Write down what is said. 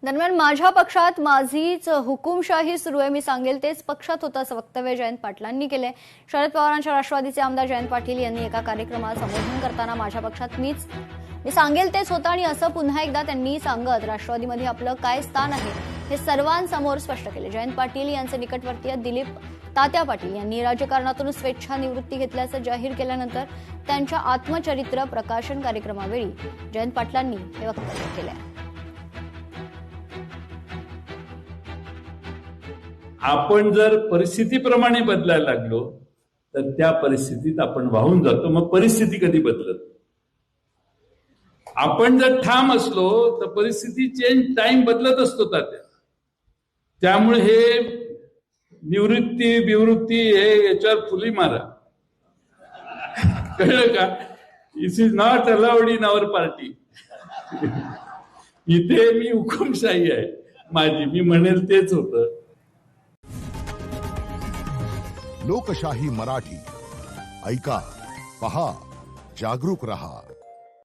दरम्यान माझ्या पक्षात माझीच हुकुमशाही सुरू आहे, मी सांगेल तेच पक्षात होतं, असं वक्तव्य जयंत पाटलांनी केलंय. शरद पवारांच्या राष्ट्रवादीचे आमदार जयंत पाटील यांनी एका कार्यक्रमात संबोधन करताना माझ्या पक्षात मी सांगेल तेच होतं आणि असं पुन्हा एकदा त्यांनी सांगत राष्ट्रवादीमध्ये आपलं काय स्थान आहे हे सर्वांसमोर स्पष्ट केले. जयंत पाटील यांचे निकटवर्तीय दिलीप तात्या पाटील यांनी राजकारणातून स्वेच्छा निवृत्ती घेतल्याचं जाहीर केल्यानंतर त्यांच्या आत्मचरित्र प्रकाशन कार्यक्रमावेळी जयंत पाटलांनी हे वक्तव्य केलंय. आपण जर परिस्थितीप्रमाणे बदलायला लागलो तर त्या परिस्थितीत आपण वाहून जातो. मग परिस्थिती कधी बदलत? आपण जर ठाम असलो तर परिस्थिती चेंज टाइम बदलत असतो तात्या. त्यामुळे हे निवृत्ती हे याच्यावर फुली मारा. कळलं का? This is not allowed in our party. इथे मी हुकुमशाही आहे माझी, मी म्हणेल तेच होतं. लोकशाही मराठी ऐका, पहा, जागरूक रहा.